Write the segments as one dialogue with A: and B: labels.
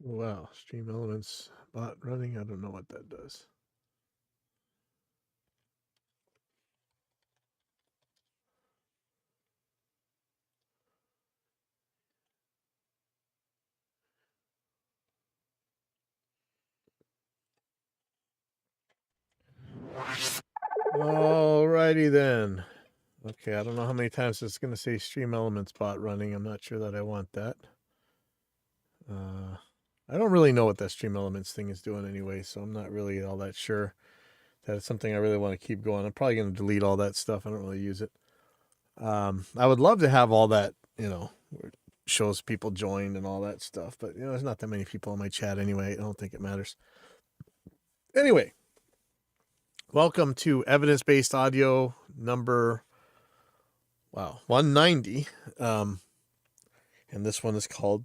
A: Wow, Stream Elements bot running. I don't know what that does. Alrighty then. Okay, I don't know how many times it's going to say Stream Elements bot running. I'm not sure that I want that. I don't really know what that Stream Elements thing is doing anyway, so I'm not really all that sure that it's something I really want to keep going. I'm probably going to delete all that stuff. I don't really use it. I would love to have all that, shows people joined and all that stuff, but there's not that many people in my chat anyway. I don't think it matters. Anyway, welcome to evidence-based audio number 190. And this one is called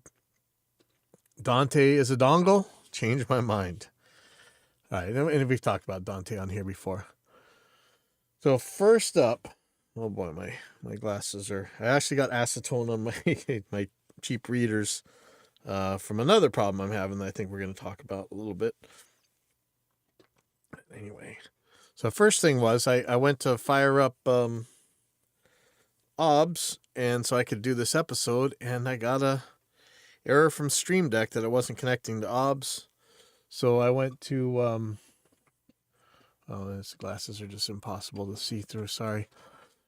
A: Dante is a dongle. Changed my mind. All right, and we've talked about Dante on here before. So first up, oh boy, my glasses are. I actually got acetone on my my cheap readers from another problem I'm having that I think we're going to talk about a little bit. Anyway, so first thing was I went to fire up OBS, and so I could do this episode, and I got a error from Stream Deck that it wasn't connecting to OBS. So I went to these glasses are just impossible to see through. Sorry.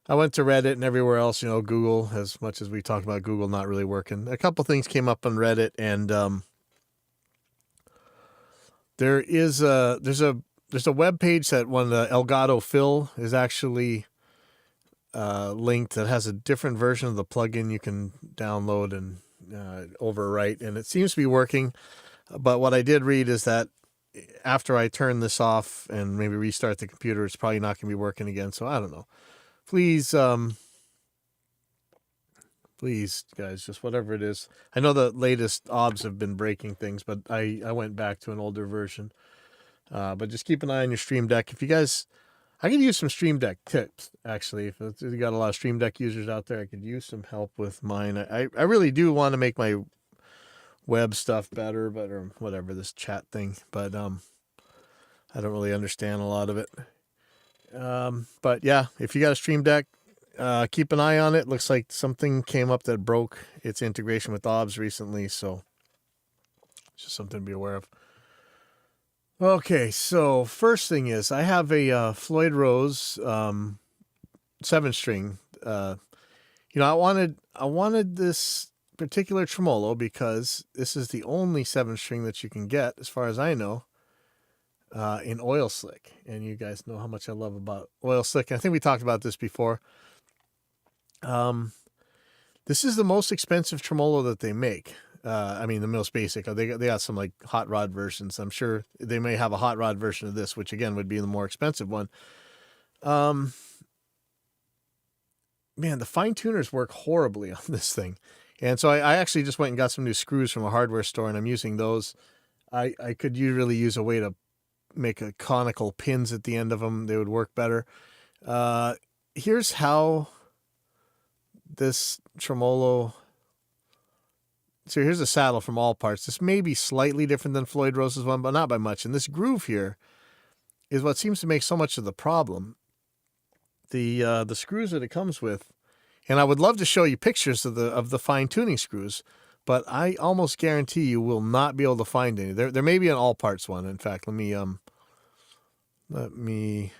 A: I went to Reddit and everywhere else, Google, as much as we talked about Google not really working. A couple things came up on Reddit, and there's a web page that one Elgato Phil is actually linked that has a different version of the plugin you can download and overwrite, and it seems to be working. But what I did read is that after I turn this off and maybe restart the computer, it's probably not going to be working again. So I don't know. Please, guys, just whatever it is. I know the latest OBS have been breaking things, but I went back to an older version. But just keep an eye on your Stream Deck. If you guys, I could use some Stream Deck tips, actually. If you got a lot of Stream Deck users out there, I could use some help with mine. I really do want to make my web stuff better, or whatever, this chat thing. But I don't really understand a lot of it. But yeah, if you got a Stream Deck, keep an eye on it. Looks like something came up that broke its integration with OBS recently, so it's just something to be aware of. Okay, so first thing is I have a Floyd Rose 7-string. I wanted this particular tremolo because this is the only 7-string that you can get, as far as I know, in oil slick. And you guys know how much I love about oil slick. I think we talked about this before. This is the most expensive tremolo that they make. I mean, the most basic. They got some like hot rod versions. I'm sure they may have a hot rod version of this, which again would be the more expensive one. Man, the fine tuners work horribly on this thing. And so I actually just went and got some new screws from a hardware store, and I'm using those. I could really use a way to make a conical pins at the end of them. They would work better. Here's how this tremolo. So here's a saddle from All Parts. This may be slightly different than Floyd Rose's one, but not by much. And this groove here is what seems to make so much of the problem. The screws that it comes with, and I would love to show you pictures of the fine tuning screws, but I almost guarantee you will not be able to find any. There may be an All Parts one. In fact, let me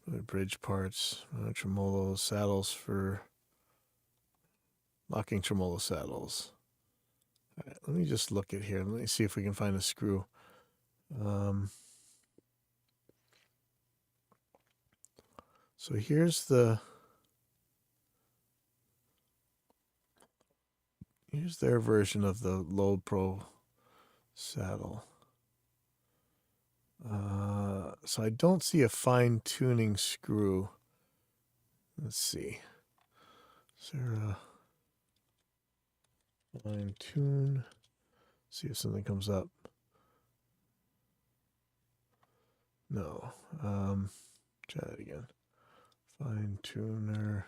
A: bridge parts, tremolo saddles for Locking tremolo saddles. All right, let me just look at here. Let me see if we can find a screw. So here's their version of the Load Pro saddle. So I don't see a fine tuning screw. Let's see. Is there a fine tune? See if something comes up. No. Try that again. Fine tuner.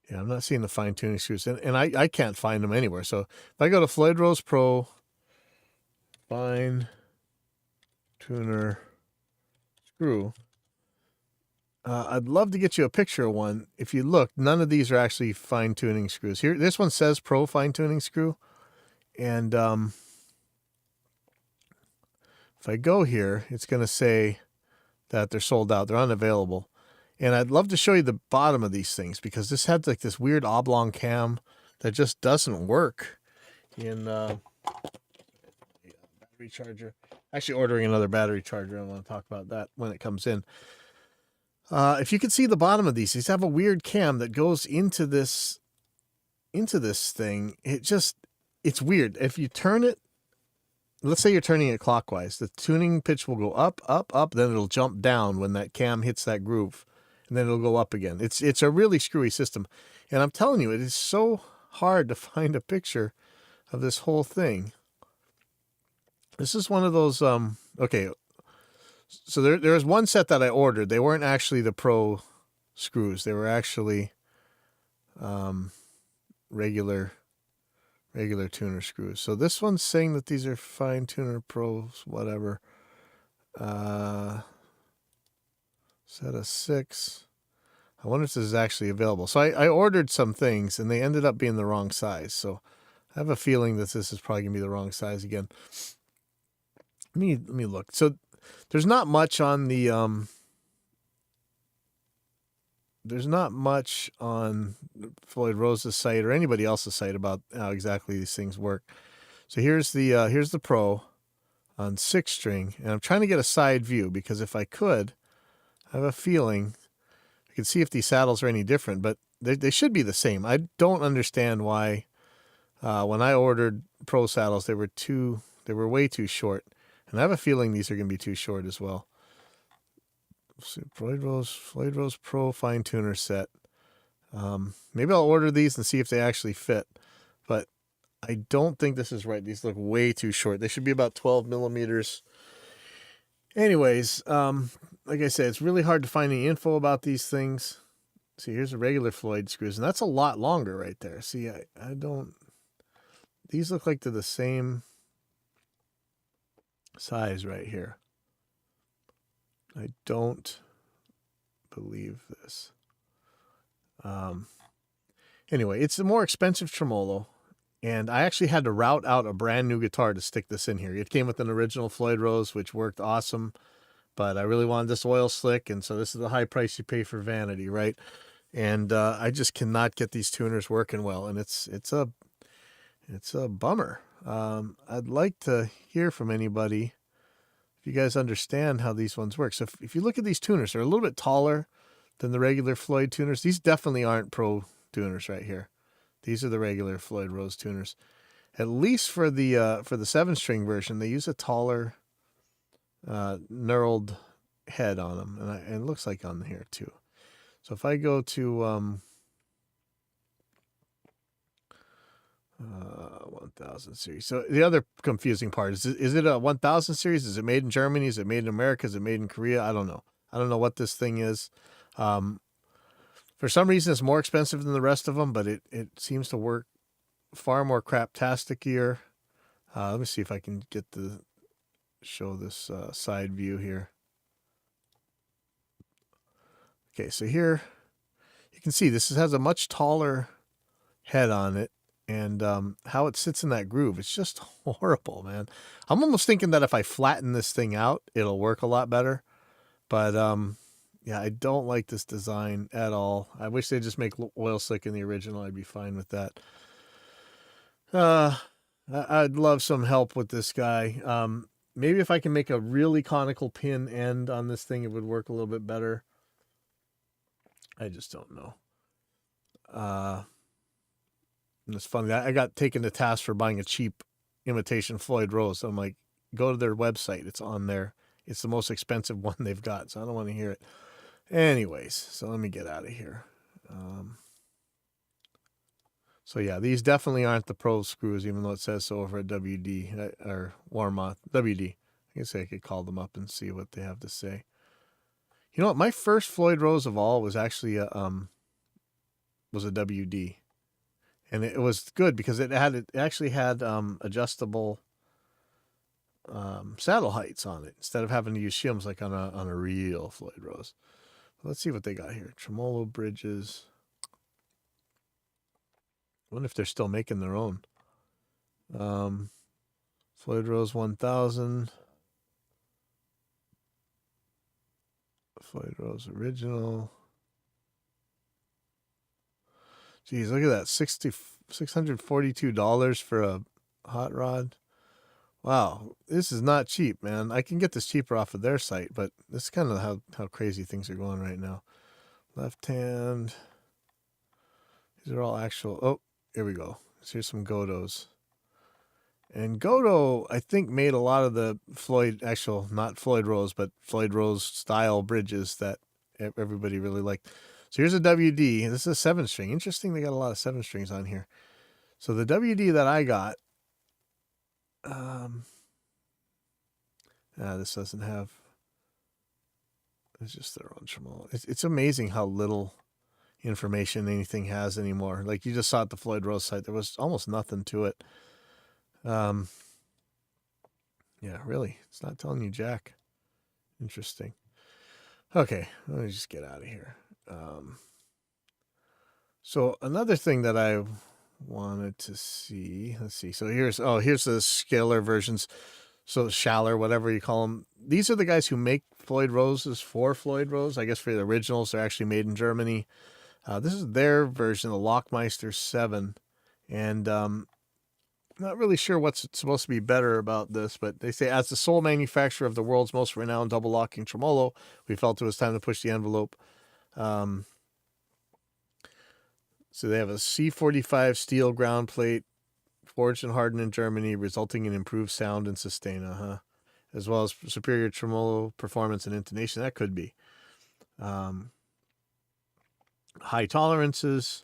A: Yeah, I'm not seeing the fine tuning screws, and I can't find them anywhere. So if I go to Floyd Rose Pro fine tuner screw, I'd love to get you a picture of one. If you look, none of these are actually fine tuning screws. Here, this one says Pro fine tuning screw, and if I go here, it's going to say that they're sold out. They're unavailable. And I'd love to show you the bottom of these things because this had like this weird oblong cam that just doesn't work in battery charger. Actually ordering another battery charger. I want to talk about that when it comes in. If you can see the bottom of these have a weird cam that goes into this thing. It's weird. If you turn it, let's say you're turning it clockwise, the tuning pitch will go up, up, up, then it'll jump down when that cam hits that groove. And then it'll go up again. It's a really screwy system. And I'm telling you, it is so hard to find a picture of this whole thing. This is one of those, okay. So there was one set that I ordered. They weren't actually the Pro screws. They were actually regular tuner screws. So this one's saying that these are fine tuner Pros, whatever. Set of 6. I wonder if this is actually available. So I ordered some things and they ended up being the wrong size. So I have a feeling that this is probably gonna be the wrong size again. Let me look. So there's not much on the Floyd Rose's site or anybody else's site about how exactly these things work. So here's the Pro on 6-string, and I'm trying to get a side view because if I could, I have a feeling I can see if these saddles are any different, but they should be the same. I don't understand why when I ordered Pro saddles they were way too short, and I have a feeling these are going to be too short as well. Floyd Rose Pro fine tuner set. Maybe I'll order these and see if they actually fit, but I don't think this is right. These look way too short. They should be about 12 millimeters. Anyways, like I said, it's really hard to find any info about these things. See, here's a regular Floyd screws, and that's a lot longer right there. See, I don't... These look like they're the same size right here. I don't believe this. Anyway, it's a more expensive tremolo, and I actually had to route out a brand new guitar to stick this in here. It came with an original Floyd Rose, which worked awesome, but I really wanted this oil slick, and so this is the high price you pay for vanity, right? And I just cannot get these tuners working well, and it's a bummer. I'd like to hear from anybody if you guys understand how these ones work. So if you look at these tuners, they're a little bit taller than the regular Floyd tuners. These definitely aren't Pro tuners right here. These are the regular Floyd Rose tuners. At least for the 7-string version, they use a taller knurled head on them, and it looks like on here too. So if I go to 1000 series. So the other confusing part is it a 1000 series? Is it made in Germany? Is it made in America? Is it made in Korea? I don't know. I don't know what this thing is. For some reason, it's more expensive than the rest of them, but it seems to work far more craptastic-ier. Let me see if I can show this side view here. Okay, so here you can see this has a much taller head on it, and how it sits in that groove, it's just horrible, man. I'm almost thinking that if I flatten this thing out, it'll work a lot better. But yeah, I don't like this design at all. I wish they'd just make oil slick in the original. I'd be fine with that. I'd love some help with this guy. Maybe if I can make a really conical pin end on this thing, it would work a little bit better. I just don't know. And it's funny. I got taken to task for buying a cheap imitation Floyd Rose. I'm like, go to their website. It's on there. It's the most expensive one they've got, so I don't want to hear it. Anyways, so let me get out of here. So yeah, these definitely aren't the Pro screws, even though it says so over at WD or Warmoth. WD. I guess I could call them up and see what they have to say. You know what? My first Floyd Rose of all was actually a WD, and it was good because it actually had adjustable saddle heights on it instead of having to use shims like on a real Floyd Rose. Let's see what they got here. Tremolo bridges. I wonder if they're still making their own. Floyd Rose 1000. Floyd Rose original. Geez, look at that. $642 for a hot rod. Wow, this is not cheap, man. I can get this cheaper off of their site, but this is kind of how crazy things are going right now. Left hand. These are all actual. Oh, here we go. Here's some Godos. And Godo, I think, made a lot of the Floyd, not Floyd Rose, but Floyd Rose style bridges that everybody really liked. So here's a WD. This is a 7-string. Interesting, they got a lot of 7 strings on here. So the WD that I got, this doesn't have, it's just their own tremolo. It's amazing how little information anything has anymore. Like you just saw at the Floyd Rose site, there was almost nothing to it. Yeah, really, it's not telling you jack. Interesting. Okay, let me just get out of here. So another thing that I wanted to see, let's see. So here's the scalar versions. So Schaller, whatever you call them. These are the guys who make Floyd Roses for Floyd Rose. I guess for the originals, they're actually made in Germany. This is their version, the Lockmeister 7. And not really sure what's supposed to be better about this, but they say, as the sole manufacturer of the world's most renowned double locking tremolo, we felt it was time to push the envelope. So they have a C45 steel ground plate, forged and hardened in Germany, resulting in improved sound and sustain, as well as superior tremolo performance and intonation. That could be. High tolerances.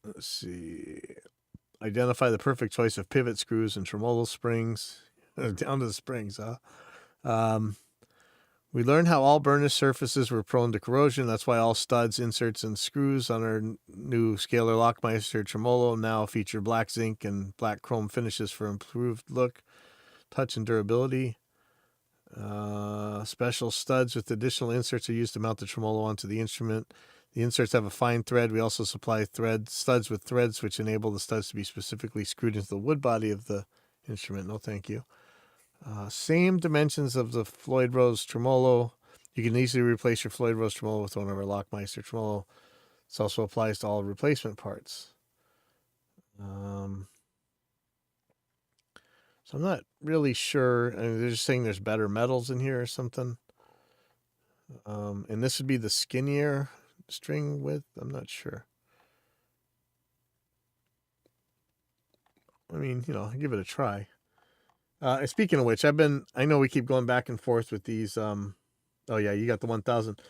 A: Let's see. Identify the perfect choice of pivot screws and tremolo springs. Down to the springs, huh? We learned how all burnish surfaces were prone to corrosion. That's why all studs, inserts, and screws on our new Scalar Lockmeister tremolo now feature black zinc and black chrome finishes for improved look, touch, and durability. Special studs with additional inserts are used to mount the tremolo onto the instrument. The inserts have a fine thread. We also supply studs with threads which enable the studs to be specifically screwed into the wood body of the instrument. No, thank you. Same dimensions of the Floyd Rose tremolo. You can easily replace your Floyd Rose tremolo with one of our Lockmeister tremolo. This also applies to all replacement parts. So I'm not really sure. I mean, they're just saying there's better metals in here or something. And this would be the skinnier string width. I'm not sure. I mean, give it a try. Speaking of which, I know we keep going back and forth with these. Oh yeah, you got the 1000.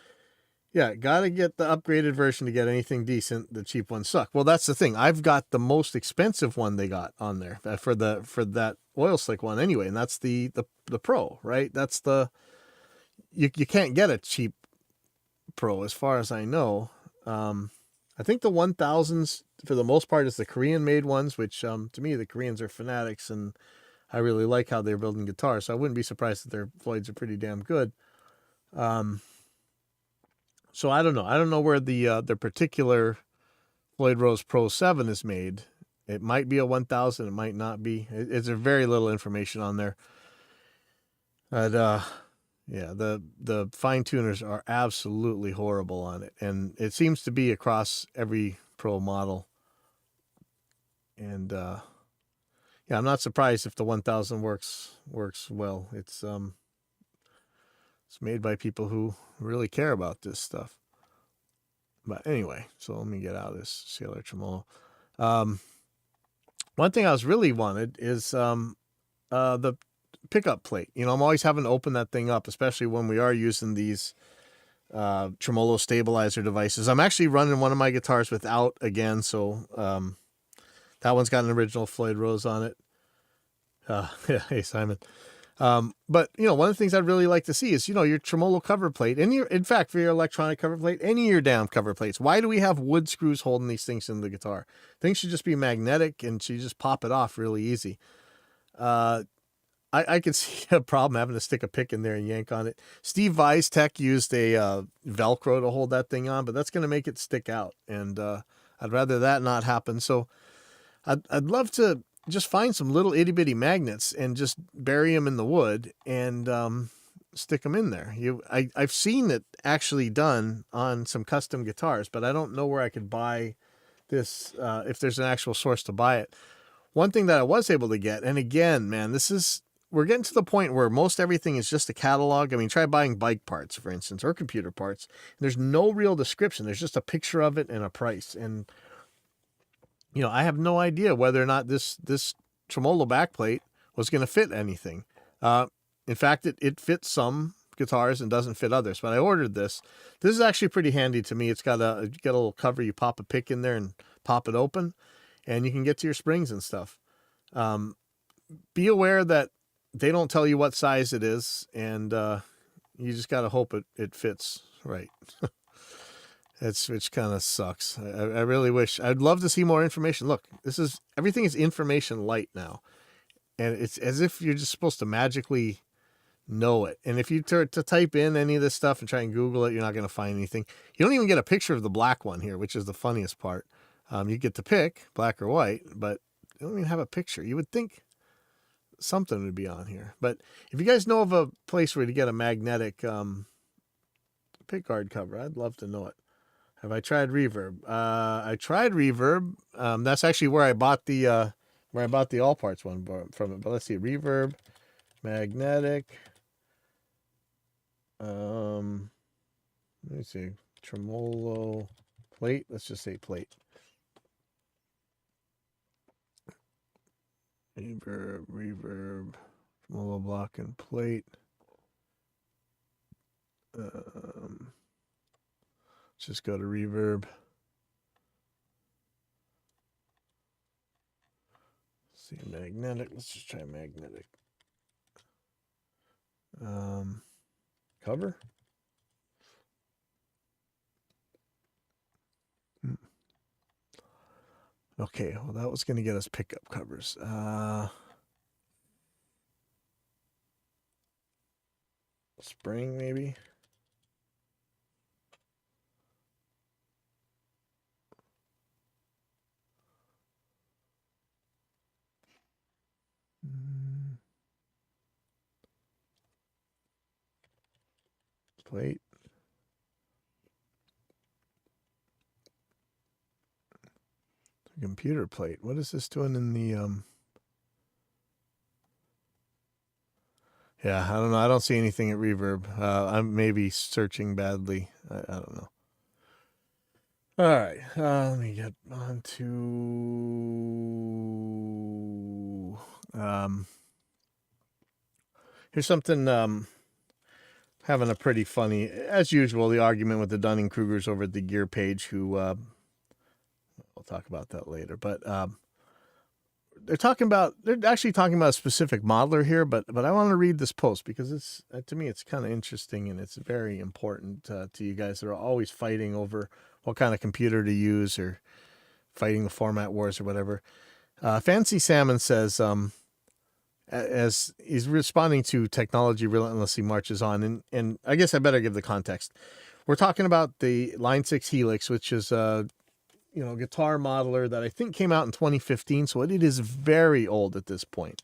A: Yeah, gotta get the upgraded version to get anything decent. The cheap ones suck. Well, that's the thing. I've got the most expensive one they got on there for that oil slick one anyway, and that's the Pro, right? That's you can't get a cheap Pro as far as I know. I think the 1000s for the most part is the Korean made ones, which to me the Koreans are fanatics, and I really like how they're building guitars. So I wouldn't be surprised that their Floyds are pretty damn good. So I don't know. I don't know where the particular Floyd Rose Pro 7 is made. It might be a 1000. It might not be. It's very little information on there. But yeah, the fine tuners are absolutely horrible on it, and it seems to be across every pro model. And yeah, I'm not surprised if the 1000 works well. It's made by people who really care about this stuff. But anyway, so let me get out of this Sailor Tremolo. One thing I was really wanted is the pickup plate. You know, I'm always having to open that thing up, especially when we are using these tremolo stabilizer devices. I'm actually running one of my guitars without again, so that one's got an original Floyd Rose on it. Yeah, hey Simon. But you know, one of the things I'd really like to see is, you know, your tremolo cover plate, and in fact, for your electronic cover plate, any of your damn cover plates. Why do we have wood screws holding these things in the guitar? Things should just be magnetic, and you just pop it off really easy. I could see a problem having to stick a pick in there and yank on it. Steve Vai's tech used a Velcro to hold that thing on, but that's going to make it stick out, and I'd rather that not happen. So I'd love to just find some little itty bitty magnets and just bury them in the wood and stick them in there. I've seen it actually done on some custom guitars, but I don't know where I could buy this if there's an actual source to buy it. One thing that I was able to get, and again, man, we're getting to the point where most everything is just a catalog. I mean, try buying bike parts, for instance, or computer parts. There's no real description. There's just a picture of it and a price. And, you know, I have no idea whether or not this tremolo backplate was going to fit anything. In fact, it fits some guitars and doesn't fit others. But I ordered this. This is actually pretty handy to me. It's got a little cover. You pop a pick in there and pop it open, and you can get to your springs and stuff. Be aware that they don't tell you what size it is, and you just got to hope it fits right. Which kind of sucks. I really wish. I'd love to see more information. Look, everything is information light now, and it's as if you're just supposed to magically know it. And if you to type in any of this stuff and try and Google it, you're not going to find anything. You don't even get a picture of the black one here, which is the funniest part. You get to pick black or white, but you don't even have a picture. You would think something would be on here. But if you guys know of a place where to get a magnetic pickguard cover, I'd love to know it. Have I tried Reverb? I tried Reverb. That's actually where I bought the All Parts one from it. But let's see, Reverb, magnetic. Let me see, tremolo plate. Let's just say plate. Reverb, tremolo block and plate. Let's just go to Reverb. See, magnetic. Let's just try magnetic. Cover. Okay, well, that was going to get us pickup covers. Spring, maybe. Plate. Computer plate. What is this doing in the Yeah, I don't know. I don't see anything at Reverb. I'm maybe searching badly. I don't know. All right. Let me get on to here's something having a pretty funny, as usual, the argument with the Dunning-Krugers over at the gear page, who we'll talk about that later. But they're actually talking about a specific modeler here, but I want to read this post because to me it's kind of interesting, and it's very important to you guys that are always fighting over what kind of computer to use or fighting the format wars or whatever. Fancy Salmon says, as he's responding to Technology Relentlessly Marches On, and I guess I better give the context. We're talking about the Line 6 Helix, which is guitar modeler that I think came out in 2015, so it is very old at this point.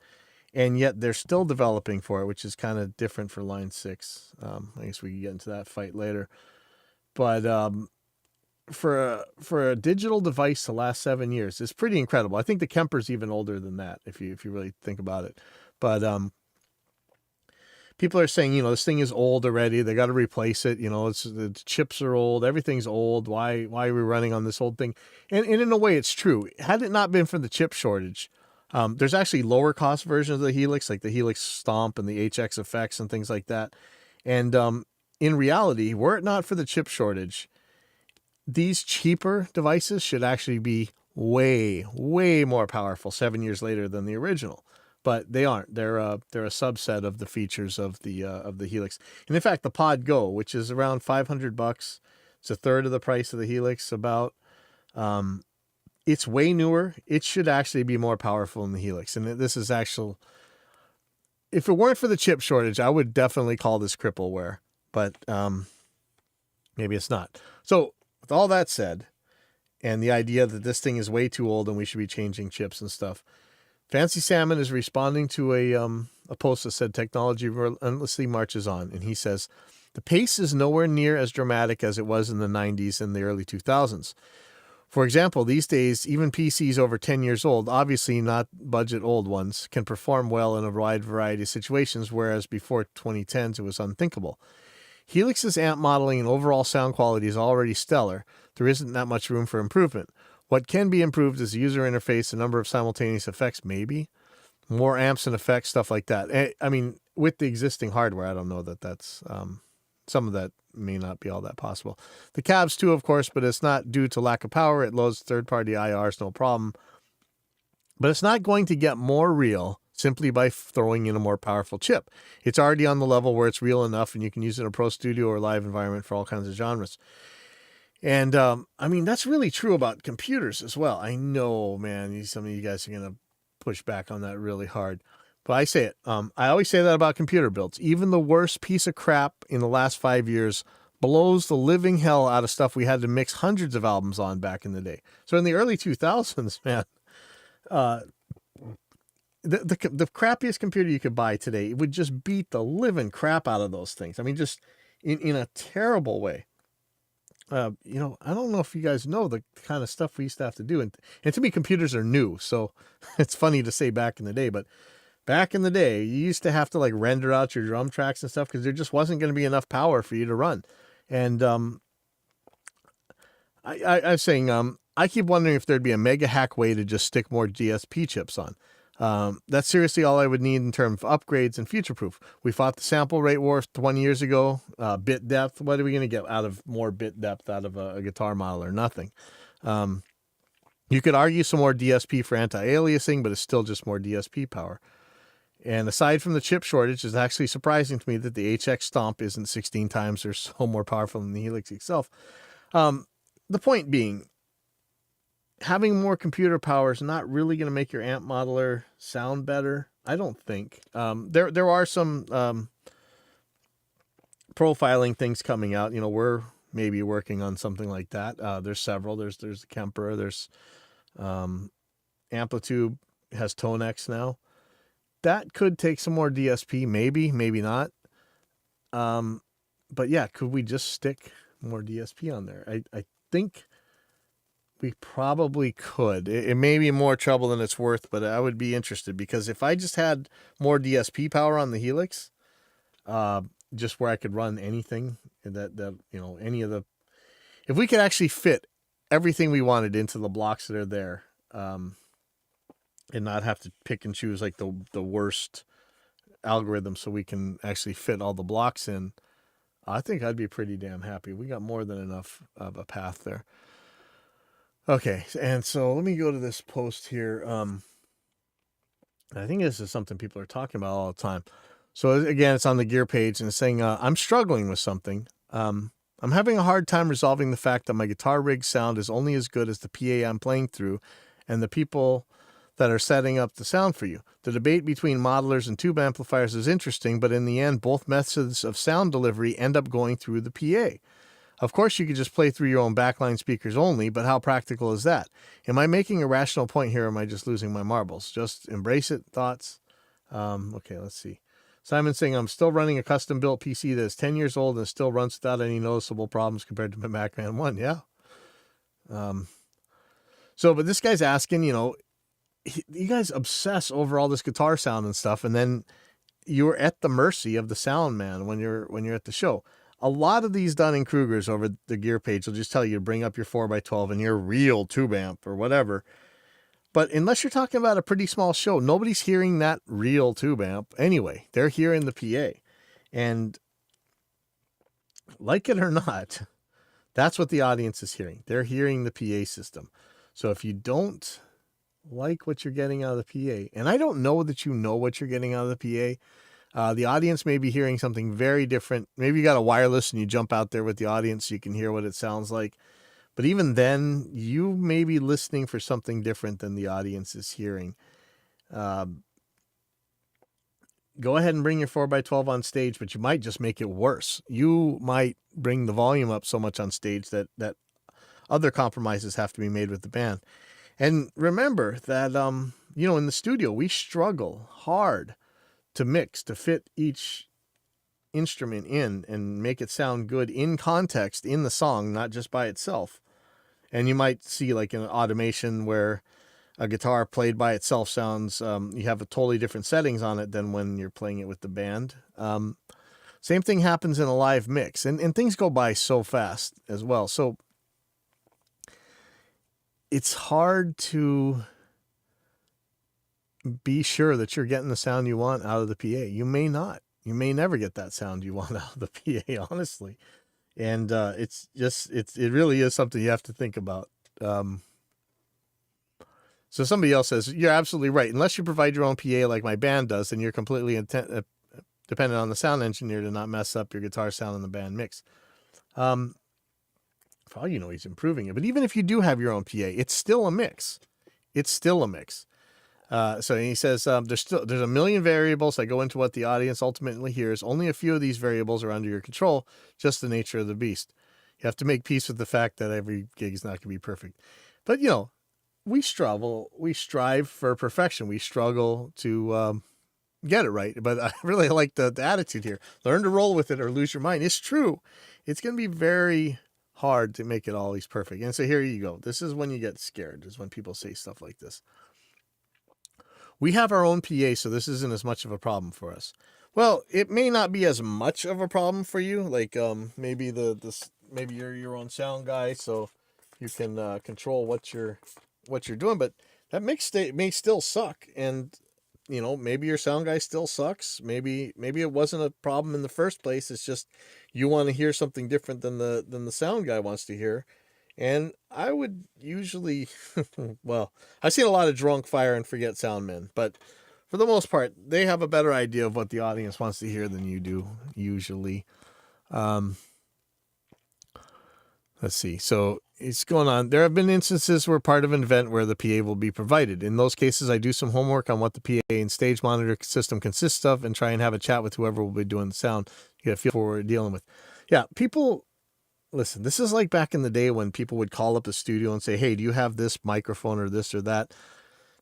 A: and yet they're still developing for it, which is kind of different for Line 6. I guess we can get into that fight later. But for a digital device to last 7 years, it's pretty incredible. I think the Kemper's even older than that, if you really think about it. But people are saying, this thing is old already. They got to replace it. The chips are old. Everything's old. Why are we running on this old thing? And in a way, it's true. Had it not been for the chip shortage, there's actually lower cost versions of the Helix, like the Helix Stomp and the HX Effects and things like that. And in reality, were it not for the chip shortage, these cheaper devices should actually be way, way more powerful 7 years later than the original. But they aren't. They're a subset of the features of the Helix. And in fact, the Pod Go, which is around $500, it's a third of the price of the Helix. About, it's way newer. It should actually be more powerful than the Helix. And this is actual. If it weren't for the chip shortage, I would definitely call this crippleware. But maybe it's not. So with all that said, and the idea that this thing is way too old and we should be changing chips and stuff, Fancy Salmon is responding to a post that said technology relentlessly marches on. And he says, the pace is nowhere near as dramatic as it was in the 90s and the early 2000s. For example, these days, even PCs over 10 years old, obviously not budget old ones, can perform well in a wide variety of situations, whereas before 2010s it was unthinkable. Helix's amp modeling and overall sound quality is already stellar. There isn't that much room for improvement. What can be improved is the user interface, the number of simultaneous effects, maybe. More amps and effects, stuff like that. I mean, with the existing hardware, I don't know that that's... some of that may not be all that possible. The cabs too, of course, but it's not due to lack of power. It loads third-party IRs, no problem. But it's not going to get more real simply by throwing in a more powerful chip. It's already on the level where it's real enough, and you can use it in a pro studio or live environment for all kinds of genres. And, I mean, that's really true about computers as well. I know, man, some of you guys are going to push back on that really hard. But I say it. I always say that about computer builds. Even the worst piece of crap in the last 5 years blows the living hell out of stuff we had to mix hundreds of albums on back in the day. So in the early 2000s, man, the crappiest computer you could buy today would just beat the living crap out of those things. I mean, just in a terrible way. I don't know if you guys know the kind of stuff we used to have to do. And to me, computers are new. So it's funny to say back in the day, but back in the day, you used to have to like render out your drum tracks and stuff because there just wasn't going to be enough power for you to run. And I was saying, I keep wondering if there'd be a mega hack way to just stick more DSP chips on. That's seriously all I would need in terms of upgrades and future-proof. We fought the sample rate war 20 years ago. Bit depth, what are we going to get out of more bit depth out of a guitar modeler? Nothing. You could argue some more DSP for anti-aliasing, but it's still just more DSP power. And aside from the chip shortage, it's actually surprising to me that the HX Stomp isn't 16 times or so more powerful than the Helix itself. The point being, having more computer power is not really going to make your amp modeler sound better. I don't think. There are some profiling things coming out. We're maybe working on something like that. There's several. There's the Kemper. There's Amplitude has Tonex now. That could take some more DSP, maybe not. But yeah, could we just stick more DSP on there? I think we probably could. It may be more trouble than it's worth, but I would be interested because if I just had more DSP power on the Helix, just where I could run anything that any of the, if we could actually fit everything we wanted into the blocks that are there, and not have to pick and choose like the worst algorithm so we can actually fit all the blocks in, I think I'd be pretty damn happy. We got more than enough of a path there. Okay, and so let me go to this post here. I think this is something people are talking about all the time. So again, it's on the gear page and it's saying, I'm struggling with something. I'm having a hard time resolving the fact that my guitar rig sound is only as good as the PA I'm playing through and the people that are setting up the sound for you. The debate between modelers and tube amplifiers is interesting, but in the end, both methods of sound delivery end up going through the PA. Of course, you could just play through your own backline speakers only, but how practical is that? Am I making a rational point here, or am I just losing my marbles? Just embrace it. Thoughts? Okay, let's see. Simon's saying, I'm still running a custom-built PC that is 10 years old and still runs without any noticeable problems compared to my Macman 1. Yeah. But this guy's asking, you guys obsess over all this guitar sound and stuff, and then you're at the mercy of the sound man when you're at the show. A lot of these Dunning-Krugers over the gear page will just tell you to bring up your 4x12 and your real tube amp or whatever. But unless you're talking about a pretty small show, nobody's hearing that real tube amp anyway. They're hearing the PA. And like it or not, that's what the audience is hearing. They're hearing the PA system. So if you don't like what you're getting out of the PA, and I don't know that you know what you're getting out of the PA, the audience may be hearing something very different. Maybe you got a wireless and you jump out there with the audience so you can hear what it sounds like. But even then, you may be listening for something different than the audience is hearing. Go ahead and bring your 4x12 on stage, but you might just make it worse. You might bring the volume up so much on stage that other compromises have to be made with the band. And remember that, in the studio, we struggle hard to mix, to fit each instrument in and make it sound good in context in the song, not just by itself. And you might see like an automation where a guitar played by itself sounds, you have a totally different settings on it than when you're playing it with the band. Same thing happens in a live mix, and things go by so fast as well. So it's hard to be sure that you're getting the sound you want out of the PA. You may not. You may never get that sound you want out of the PA, honestly. And it really is something you have to think about. So somebody else says, you're absolutely right. Unless you provide your own PA like my band does, then you're completely dependent on the sound engineer to not mess up your guitar sound in the band mix. For all you know, he's improving it. But even if you do have your own PA, it's still a mix. It's still a mix. So he says, there's a million variables that go into what the audience ultimately hears. Only a few of these variables are under your control, just the nature of the beast. You have to make peace with the fact that every gig is not going to be perfect. But, we strive for perfection. We struggle to get it right. But I really like the attitude here. Learn to roll with it or lose your mind. It's true. It's going to be very hard to make it always perfect. And so here you go. This is when you get scared, is when people say stuff like this. We have our own PA, so this isn't as much of a problem for us. Well, it may not be as much of a problem for you. Like maybe maybe you're your own sound guy, so you can control what you're doing. But that mix may still suck, and maybe your sound guy still sucks. Maybe it wasn't a problem in the first place. It's just you want to hear something different than the sound guy wants to hear. And I would usually, well, I've seen a lot of drunk fire and forget sound men, but for the most part, they have a better idea of what the audience wants to hear than you do, usually. Let's see. So it's going on. There have been instances where part of an event where the PA will be provided. In those cases, I do some homework on what the PA and stage monitor system consists of and try and have a chat with whoever will be doing the sound. You get a feel for what we're dealing with. Yeah, people... Listen, this is like back in the day when people would call up the studio and say, hey, do you have this microphone or this or that?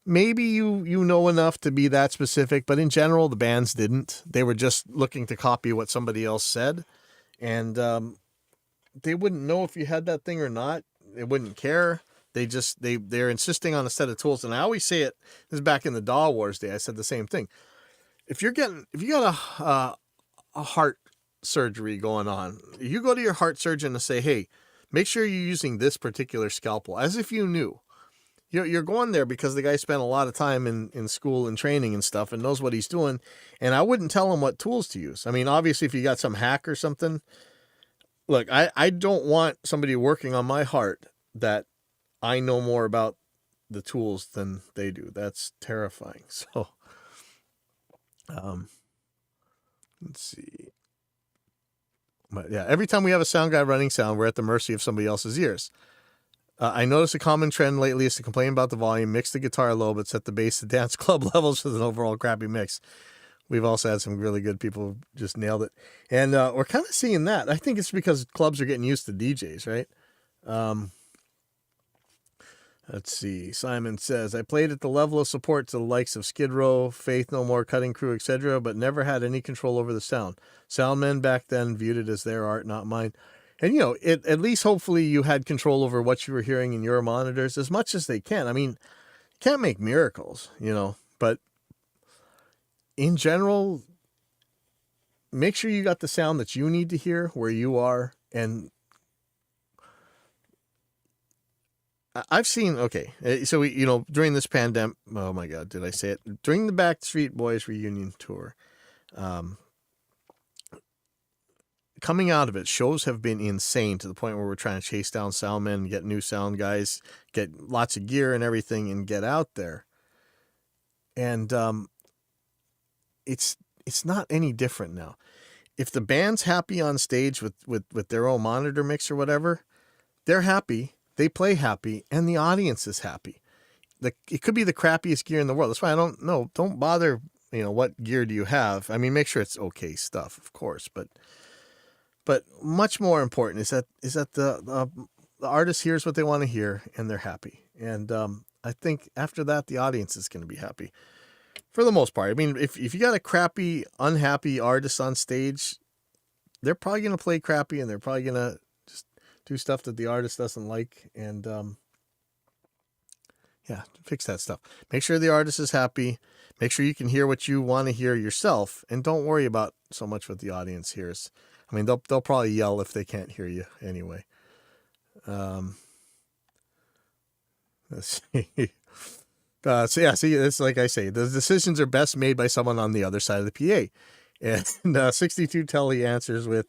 A: Maybe you know enough to be that specific, but in general, the bands didn't. They were just looking to copy what somebody else said. And they wouldn't know if you had that thing or not. They wouldn't care. They're insisting on a set of tools. And I always say it, this is back in the DAW Wars day, I said the same thing. If you got a heart surgery going on, you go to your heart surgeon and say, hey, make sure you're using this particular scalpel, as if you knew. You're going there because the guy spent a lot of time in school and training and stuff and knows what he's doing. And I wouldn't tell him what tools to use. I mean, obviously, if you got some hack or something, look, I don't want somebody working on my heart that I know more about the tools than they do. That's terrifying. So, let's see. But yeah, every time we have a sound guy running sound, we're at the mercy of somebody else's ears. I notice a common trend lately is to complain about the volume, mix the guitar low, but set the bass to dance club levels with an overall crappy mix. We've also had some really good people who just nailed it. And we're kind of seeing that. I think it's because clubs are getting used to DJs, right? Let's see. Simon says, I played at the level of support to the likes of Skid Row, Faith No More, Cutting Crew, etc., but never had any control over the sound. Soundmen back then viewed it as their art, not mine. And, at least hopefully you had control over what you were hearing in your monitors as much as they can. I mean, can't make miracles, but in general, make sure you got the sound that you need to hear where you are. And I've seen, so we, during this pandemic, oh my God, did I say it? During the Backstreet Boys reunion tour, coming out of it, shows have been insane to the point where we're trying to chase down sound men, get new sound guys, get lots of gear and everything, and get out there. And it's not any different now. If the band's happy on stage with their own monitor mix or whatever, they're happy. They play happy, and the audience is happy. It could be the crappiest gear in the world. That's why I don't bother, what gear do you have? I mean, make sure it's okay stuff, of course, but much more important is that the artist hears what they want to hear and they're happy. And I think after that, the audience is going to be happy for the most part. I mean, if you got a crappy, unhappy artist on stage, they're probably going to play crappy and they're probably going to just do stuff that the artist doesn't like. And fix that stuff. Make sure the artist is happy. Make sure you can hear what you want to hear yourself, and don't worry about so much what the audience hears. I mean, they'll probably yell if they can't hear you anyway. Let's see. See, it's like I say, the decisions are best made by someone on the other side of the PA. And 62 Telly answers with,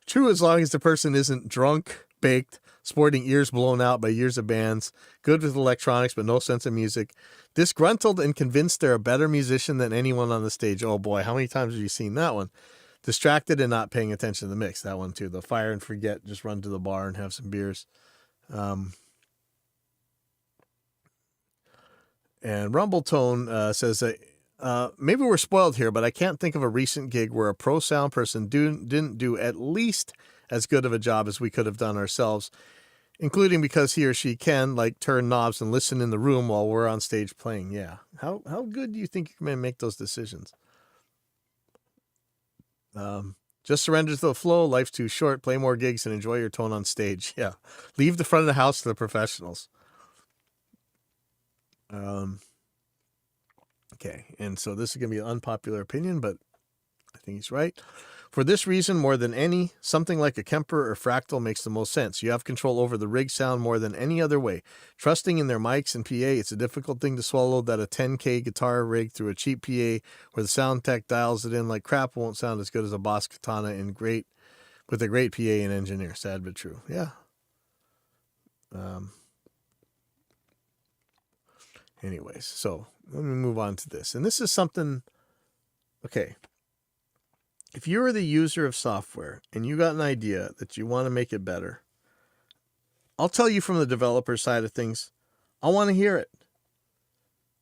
A: true as long as the person isn't drunk, baked, sporting ears blown out by years of bands, good with electronics but no sense of music, disgruntled and convinced they're a better musician than anyone on the stage. Oh boy, how many times have you seen that one? Distracted and not paying attention to the mix. That one too. The fire and forget, just run to the bar and have some beers. And Rumbletone says that maybe we're spoiled here, but I can't think of a recent gig where a pro sound person didn't do at least as good of a job as we could have done ourselves, including because he or she can turn knobs and listen in the room while we're on stage playing. Yeah. How good do you think you can make those decisions? Just surrender to the flow. Life's too short. Play more gigs and enjoy your tone on stage. Yeah. Leave the front of the house to the professionals. Okay. And so this is going to be an unpopular opinion, but I think he's right. For this reason, more than any, something like a Kemper or Fractal makes the most sense. You have control over the rig sound more than any other way. Trusting in their mics and PA, it's a difficult thing to swallow that a 10K guitar rig through a cheap PA where the sound tech dials it in like crap won't sound as good as a Boss Katana with a great PA and engineer. Sad but true. Yeah. Anyways, so let me move on to this. And this is something, okay. If you're the user of software and you got an idea that you want to make it better, I'll tell you from the developer side of things, I want to hear it.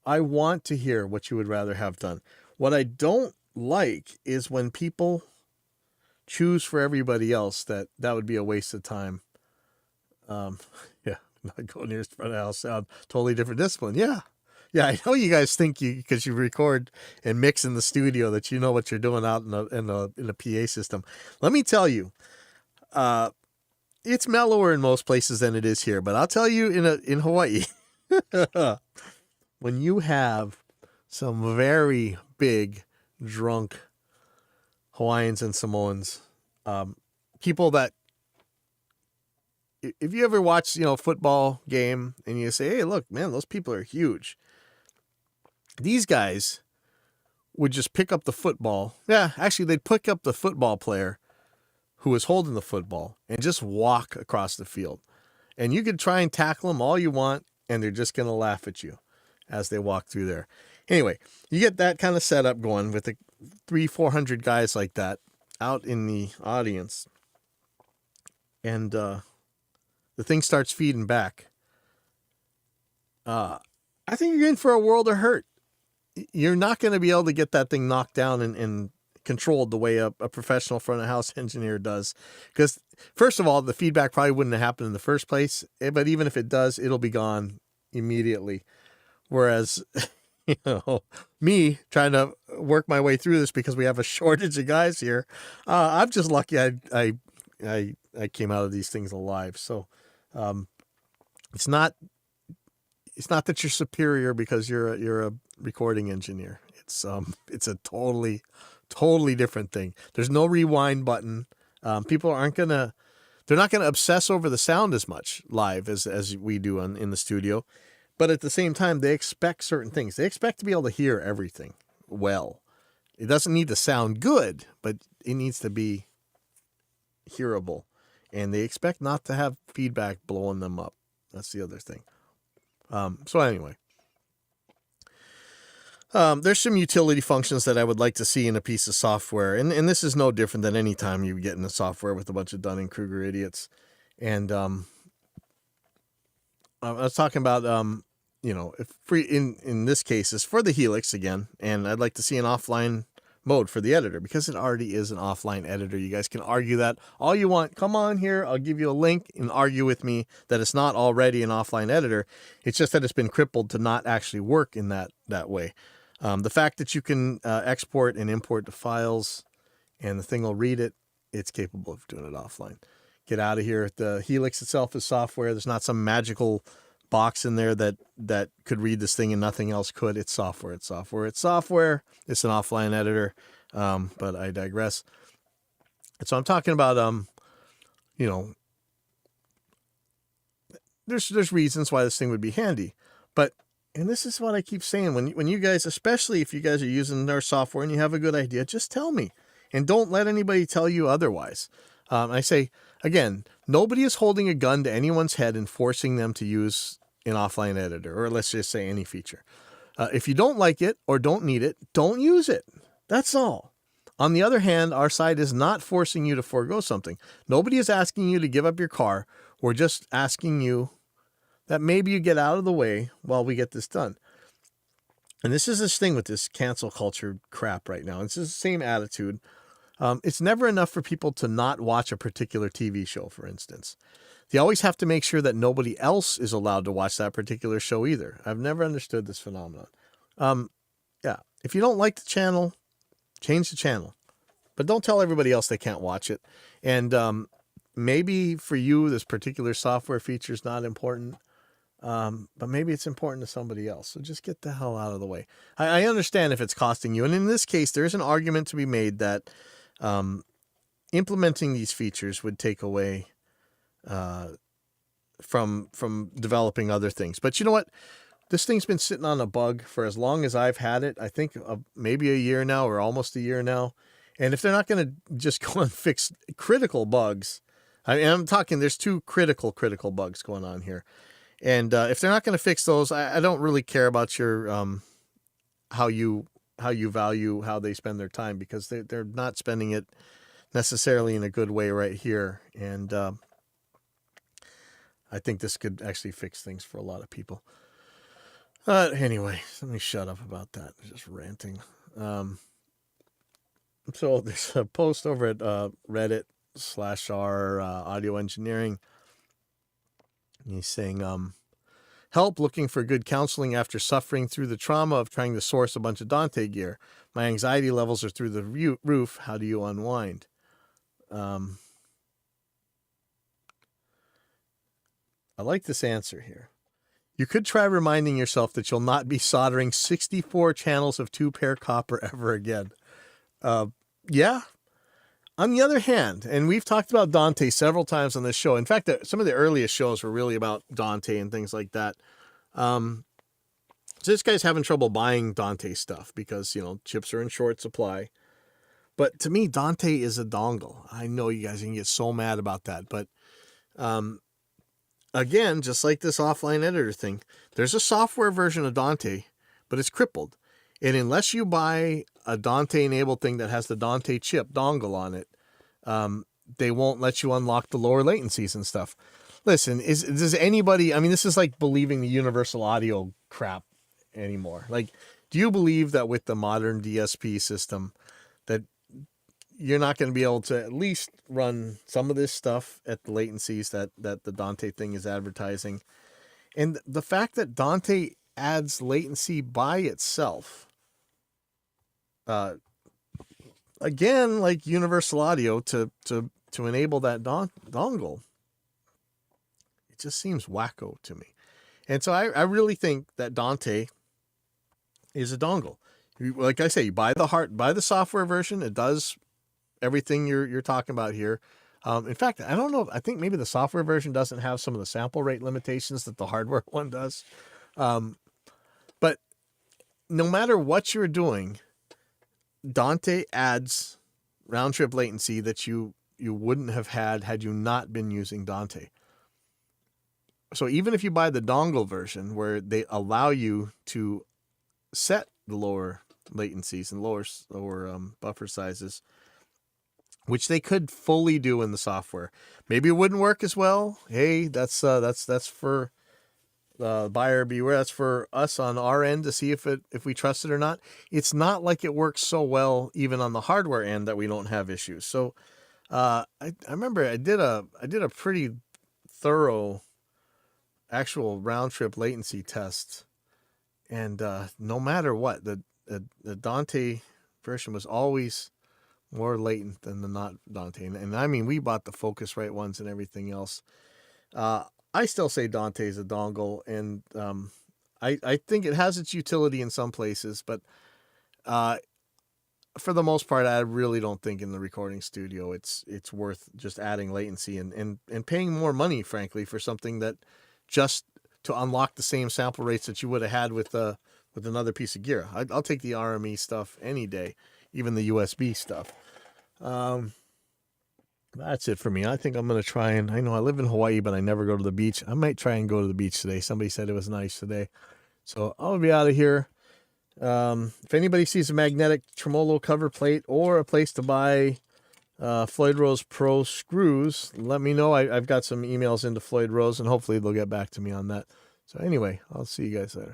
A: I want to hear what you would rather have done. What I don't like is when people choose for everybody else that would be a waste of time. Not go near the front of the house sound, totally different discipline. Yeah. Yeah, I know you guys think because you record and mix in the studio that you know what you're doing out in a PA system. Let me tell you, it's mellower in most places than it is here. But I'll tell you, in Hawaii, when you have some very big drunk Hawaiians and Samoans, people that, if you ever watch, football game and you say, hey, look, man, those people are huge. These guys would just pick up the football. Yeah, actually, they'd pick up the football player who was holding the football and just walk across the field. And you could try and tackle them all you want, and they're just going to laugh at you as they walk through there. Anyway, you get that kind of setup going with the 300-400 guys like that out in the audience. And the thing starts feeding back. I think you're in for a world of hurt. You're not going to be able to get that thing knocked down and controlled the way a professional front of house engineer does. Because first of all, the feedback probably wouldn't have happened in the first place. But even if it does, it'll be gone immediately. Whereas, you know, me trying to work my way through this because we have a shortage of guys here, I'm just lucky I came out of these things alive. So it's not that you're superior because you're a recording engineer. It's a totally different thing. There's no rewind button. People they're not gonna obsess over the sound as much live as we do in the studio. But at the same time, they expect certain things. They expect to be able to hear everything well. It doesn't need to sound good, but it needs to be hearable. And they expect not to have feedback blowing them up. That's the other thing. So anyway, there's some utility functions that I would like to see in a piece of software. And this is no different than any time you get in a software with a bunch of Dunning-Kruger idiots. And I was talking about, if free in this case is for the Helix again, and I'd like to see an offline mode for the editor because it already is an offline editor. You guys can argue that all you want. Come on here, I'll give you a link and argue with me that it's not already an offline editor. It's just that it's been crippled to not actually work in that way. The fact that you can export and import the files and the thing will read it, it's capable of doing it offline. Get out of here. The Helix itself is software. There's not some magical box in there that could read this thing and nothing else could. It's software. It's software. It's software. It's an offline editor. But I digress. And so I'm talking about, there's reasons why this thing would be handy. But, and this is what I keep saying, when you guys, especially if you guys are using our software and you have a good idea, just tell me. And don't let anybody tell you otherwise. I say, again, nobody is holding a gun to anyone's head and forcing them to use an offline editor, or let's just say any feature. If you don't like it or don't need it, don't use it. That's all. On the other hand, our side is not forcing you to forego something. Nobody is asking you to give up your car. We're just asking you that maybe you get out of the way while we get this done. And this is this thing with this cancel culture crap right now. It's the same attitude. It's never enough for people to not watch a particular TV show, for instance. They always have to make sure that nobody else is allowed to watch that particular show either. I've never understood this phenomenon. If you don't like the channel, change the channel. But don't tell everybody else they can't watch it. And maybe for you, this particular software feature is not important. But maybe it's important to somebody else. So just get the hell out of the way. I understand if it's costing you. And in this case, there's an argument to be made that implementing these features would take away from developing other things. But you know what? This thing's been sitting on a bug for as long as I've had it. I think maybe a year now or almost a year now. And if they're not going to just go and fix critical bugs, I'm talking there's two critical bugs going on here. And if they're not going to fix those, I don't really care about your how you value how they spend their time, because they're not spending it necessarily in a good way right here. And I think this could actually fix things for a lot of people. Anyway, let me shut up about that. I'm just ranting. So there's a post over at Reddit/r audio engineering. He's saying, help, looking for good counseling after suffering through the trauma of trying to source a bunch of Dante gear. My anxiety levels are through the roof. How do you unwind? I like this answer here. You could try reminding yourself that you'll not be soldering 64 channels of 2-pair copper ever again. Yeah. On the other hand, and we've talked about Dante several times on this show. In fact, some of the earliest shows were really about Dante and things like that. So this guy's having trouble buying Dante stuff because, chips are in short supply. But to me, Dante is a dongle. I know you guys can get so mad about that. But again, just like this offline editor thing, there's a software version of Dante, but it's crippled. And unless you buy a Dante-enabled thing that has the Dante chip dongle on it, they won't let you unlock the lower latencies and stuff. Listen, does anybody, this is like believing the universal audio crap anymore. Like, do you believe that with the modern DSP system that you're not going to be able to at least run some of this stuff at the latencies that the Dante thing is advertising? And the fact that Dante adds latency by itself, uh, again, like Universal Audio, to enable that dongle, it just seems wacko to me. And so I really think that Dante is a dongle. Like I say, you buy the software version. It does everything you're talking about here. In fact, I don't know. I think maybe the software version doesn't have some of the sample rate limitations that the hardware one does. But no matter what you're doing, Dante adds round trip latency that you wouldn't have had you not been using Dante. So even if you buy the dongle version where they allow you to set the lower latencies and lower buffer sizes, which they could fully do in the software, maybe it wouldn't work as well. Hey, that's for buyer beware. That's for us on our end to see if we trust it or not. It's not like it works so well even on the hardware end that we don't have issues. So I remember I did a pretty thorough actual round trip latency test, and no matter what, the Dante version was always more latent than the not Dante. And I mean, we bought the Focusrite ones and everything else. I still say Dante is a dongle, and I think it has its utility in some places, but for the most part, I really don't think in the recording studio it's worth just adding latency and paying more money, frankly, for something that just to unlock the same sample rates that you would have had with another piece of gear. I'll take the RME stuff any day, even the USB stuff. That's it for me. I think I'm going to try and, I know I live in Hawaii, but I never go to the beach. I might try and go to the beach today. Somebody said it was nice today. So I'll be out of here. If anybody sees a magnetic tremolo cover plate or a place to buy Floyd Rose Pro screws, let me know. I've got some emails into Floyd Rose, and hopefully they'll get back to me on that. So anyway, I'll see you guys later.